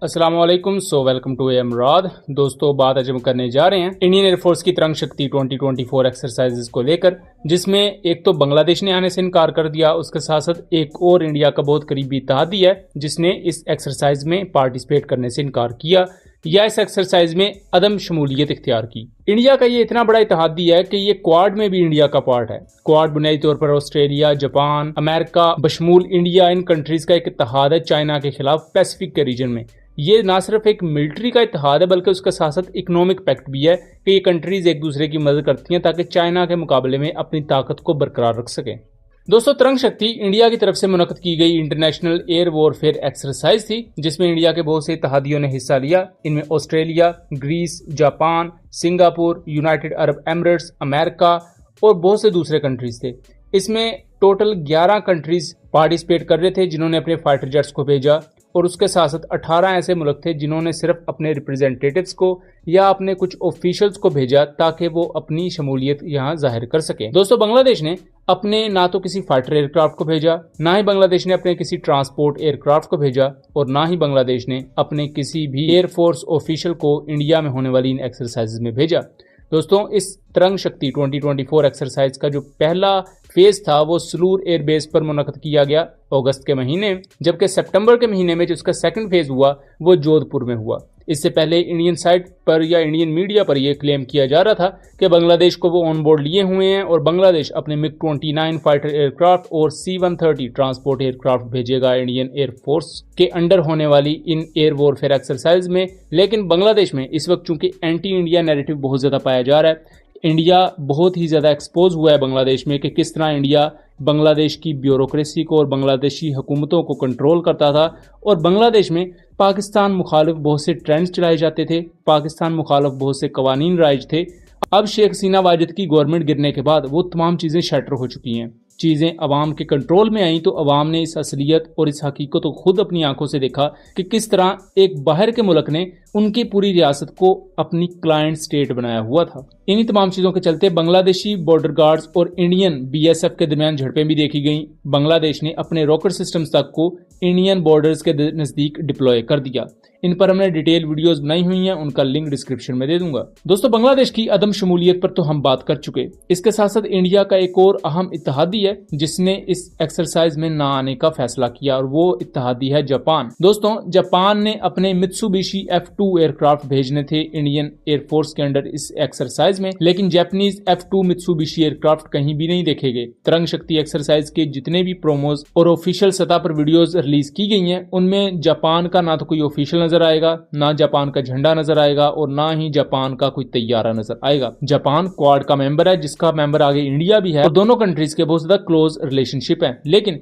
अस्सलाम वालेकुम। Welcome to Emrad. दोस्तों, बात आज हम करने जा रहे हैं इंडियन एयरफोर्स की तरंग शक्ति 2024 एक्सरसाइजेस को लेकर, जिसमें एक तो बांग्लादेश ने आने से इनकार कर दिया, उसके साथ साथ एक और इंडिया का बहुत करीबी इत्तेहादी है जिसने इस एक्सरसाइज में पार्टिसिपेट करने से इनकार किया या इस एक्सरसाइज में अदम शमूलियत इख्तियार की। इंडिया का ये इतना बड़ा इत्तेहादी है कि ये क्वाड में भी इंडिया का पार्ट है। क्वाड बुनियादी तौर पर ऑस्ट्रेलिया, जापान, अमेरिका बशमूल इंडिया, इन कंट्रीज का एक इत्तेहाद है चाइना के खिलाफ पैसिफिक के रीजन में। ये ना सिर्फ एक मिलिट्री का इत्तेहाद है बल्कि उसका साथ साथ इकोनॉमिक पैक्ट भी है कि ये कंट्रीज एक दूसरे की मदद करती हैं ताकि चाइना के मुकाबले में अपनी ताकत को बरकरार रख सकें। दोस्तों, तरंग शक्ति इंडिया की तरफ से मुनक्कद की गई इंटरनेशनल एयर वॉरफेयर एक्सरसाइज थी जिसमें इंडिया के बहुत से इत्तेहादियों ने हिस्सा लिया। इनमें Australia, Greece, Japan, Singapore, United Arab Emirates, America और बहुत से दूसरे कंट्रीज थे। इसमें टोटल 11 कंट्रीज पार्टिसिपेट कर रहे थे जिन्होंने अपने फाइटर जेट्स को भेजा, और उसके साथ साथ 18 ऐसे मुल्क थे जिन्होंने सिर्फ अपने रिप्रेजेंटेटिव्स को या अपने कुछ ऑफिशियल्स को भेजा ताकि वो अपनी शमूलियत यहाँ जाहिर कर सकें। दोस्तों, बांग्लादेश ने अपने ना तो किसी फाइटर एयरक्राफ्ट को भेजा, ना ही बांग्लादेश ने अपने किसी ट्रांसपोर्ट एयरक्राफ्ट को भेजा, और ना ही बांग्लादेश ने अपने किसी भी एयरफोर्स ऑफिशियल को इंडिया में होने वाली इन एक्सरसाइज में भेजा। दोस्तों, इस तरंग शक्ति 2024 एक्सरसाइज का जो पहला फेज था वो सलूर एयरबेस पर मुनक्कद किया गया अगस्त के महीने, जबकि सितंबर के महीने में जो उसका सेकंड फेज हुआ वो जोधपुर में हुआ। इससे पहले इंडियन साइड पर या इंडियन मीडिया पर यह क्लेम किया जा रहा था कि बांग्लादेश को वो ऑन बोर्ड लिए हुए हैं और बांग्लादेश अपने मिग-29 फाइटर एयरक्राफ्ट और C-130 ट्रांसपोर्ट एयरक्राफ्ट भेजेगा इंडियन एयरफोर्स के अंडर होने वाली इन एयर वॉरफेयर एक्सरसाइज में। लेकिन बांग्लादेश में इस वक्त चूंकि एंटी इंडिया नैरेटिव बहुत ज्यादा पाया जा रहा है, इंडिया बहुत ही ज्यादा एक्सपोज हुआ है बांग्लादेश में कि किस तरह इंडिया बांग्लादेश की ब्यूरोक्रेसी को और बांग्लादेशी हुकूमतों को कंट्रोल करता था, और बांग्लादेश में पाकिस्तान मुखालिफ बहुत से ट्रेंड्स चलाए जाते थे, पाकिस्तान मुखालिफ बहुत से कवानीन राइज थे। अब शेख हसीना वाजिद की गवर्नमेंट गिरने के बाद वो तमाम चीज़ें शटर हो चुकी हैं, चीज़ें अवाम के कंट्रोल में आई, तो अवाम ने इस असलियत और इस हकीकत को खुद अपनी आंखों से देखा कि किस तरह एक बाहर के मुल्क ने उनकी पूरी रियासत को अपनी क्लाइंट स्टेट बनाया हुआ था। इन्हीं तमाम चीज़ों के चलते बांग्लादेशी बॉर्डर गार्ड्स और इंडियन BSF के दरमियान झड़पें भी देखी गईं। बांग्लादेश ने अपने रॉकेट सिस्टम्स तक को इंडियन बॉर्डर्स के नज़दीक डिप्लॉय कर दिया। इन पर हमने डिटेल वीडियोस बनाई हुई हैं, उनका लिंक डिस्क्रिप्शन में दे दूंगा। दोस्तों, बांग्लादेश की अदम शमूलियत पर तो हम बात कर चुके, इसके साथ साथ इंडिया का एक और अहम इत्तेहादी है जिसने इस एक्सरसाइज में ना आने का फैसला किया, और वो इत्तेहादी है जापान। दोस्तों, जापान ने अपने मित्सुबिशी F2 एयरक्राफ्ट भेजने थे इंडियन एयरफोर्स के अंडर इस एक्सरसाइज में, लेकिन जापानीज F2 मित्सुबिशी एयरक्राफ्ट कहीं भी नहीं देखे गए। तरंग शक्ति एक्सरसाइज के जितने भी प्रोमोज और ऑफिशियल सतह पर वीडियोज रिलीज की गई हैं उनमें जापान का ना तो कोई ऑफिशियल नजर आएगा, ना जापान का झंडा नजर आएगा, और ना ही जापान का कोई तैयारा नजर आएगा। जापान क्वाड का मेंबर है जिसका मेंबर आगे इंडिया भी है, और दोनों कंट्रीज के बहुत ज्यादा क्लोज रिलेशनशिप है। लेकिन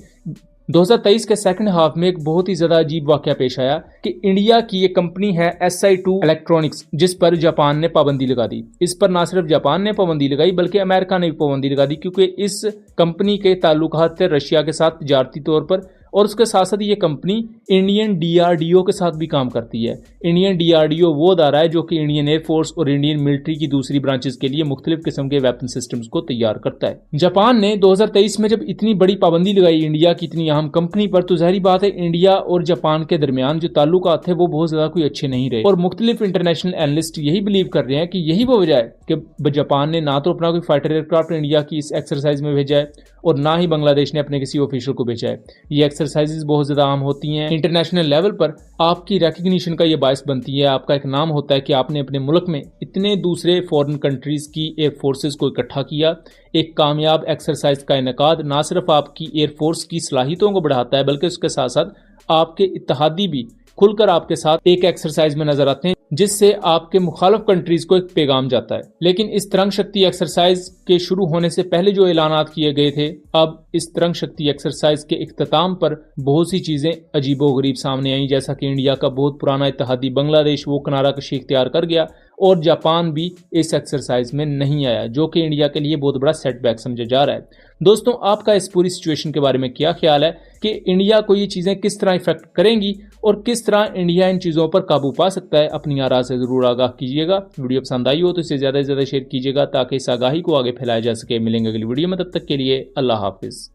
2023 के सेकंड हाफ में एक बहुत ही ज्यादा अजीब वाकया पेश आया कि इंडिया की एक कंपनी है SI2 इलेक्ट्रॉनिक्स जिस पर जापान ने पाबंदी लगा दी। इस पर ना सिर्फ जापान ने पाबंदी लगाई बल्कि अमेरिका ने भी पाबंदी लगा दी, क्योंकि इस कंपनी के ताल्लुकात थे रशिया के साथ तजारती तौर पर, और उसके साथ साथ ये कंपनी इंडियन DRDO के साथ भी काम करती है। इंडियन DRDO वो अदारा है जो कि इंडियन एयरफोर्स और इंडियन मिलिट्री की दूसरी ब्रांचेस के लिए मुख्तलिफ किस्म के वेपन सिस्टम्स को तैयार करता है। जापान ने 2023 में जब इतनी बड़ी पाबंदी लगाई इंडिया की इतनी अहम कंपनी पर, तो जाहिर बात है इंडिया और जापान के दरमियान जो ताल्लुकात थे वो बहुत ज्यादा कोई अच्छे नहीं रहे, और मुख्तलिफ इंटरनेशनल एनालिस्ट यही बिलीव कर रहे हैं कि यही वो वजह है कि जापान ने ना तो अपना कोई फाइटर एयरक्राफ्ट इंडिया की इस एक्सरसाइज में भेजा है और ना ही बांग्लादेश ने अपने किसी ऑफिशियल को भेजा है। ये एक्सरसाइजेज बहुत ज्यादा आम होती हैं इंटरनेशनल लेवल पर, आपकी रिकग्निशन का ये बायस बनती है, आपका एक नाम होता है कि आपने अपने मुल्क में इतने दूसरे फॉरेन कंट्रीज की एयर फोर्सेस को इकट्ठा किया। एक कामयाब एक्सरसाइज का इनेकाद ना सिर्फ आपकी एयरफोर्स की सलाहियतों को बढ़ाता है बल्कि उसके साथ साथ आपके इत्तेहादी भी खुलकर आपके साथ एक एक्सरसाइज में नजर आते हैं, जिससे आपके मुखालिफ कंट्रीज को एक पैगाम जाता है। लेकिन इस तरंग शक्ति एक्सरसाइज के शुरू होने से पहले जो ऐलानात किए गए थे, अब इस तरंग शक्ति एक्सरसाइज के इख्तिताम पर बहुत सी चीजें अजीबोगरीब सामने आई, जैसा कि इंडिया का बहुत पुराना इत्तेहादी बांग्लादेश वो किनारा कशी इख्तियार कर गया और जापान भी इस एक्सरसाइज में नहीं आया, जो कि इंडिया के लिए बहुत बड़ा सेटबैक समझा जा रहा है। दोस्तों, आपका इस पूरी सिचुएशन के बारे में क्या ख्याल है कि इंडिया को ये चीजें किस तरह इफेक्ट करेंगी और किस तरह इंडिया इन चीजों पर काबू पा सकता है? अपनी आरा से जरूर आगाह कीजिएगा। वीडियो पसंद आई हो तो इसे ज्यादा से ज्यादा शेयर कीजिएगा ताकि इस आगाही को आगे फैलाया जा सके। मिलेंगे अगली वीडियो में, तब तक के लिए अल्लाह हाफिज।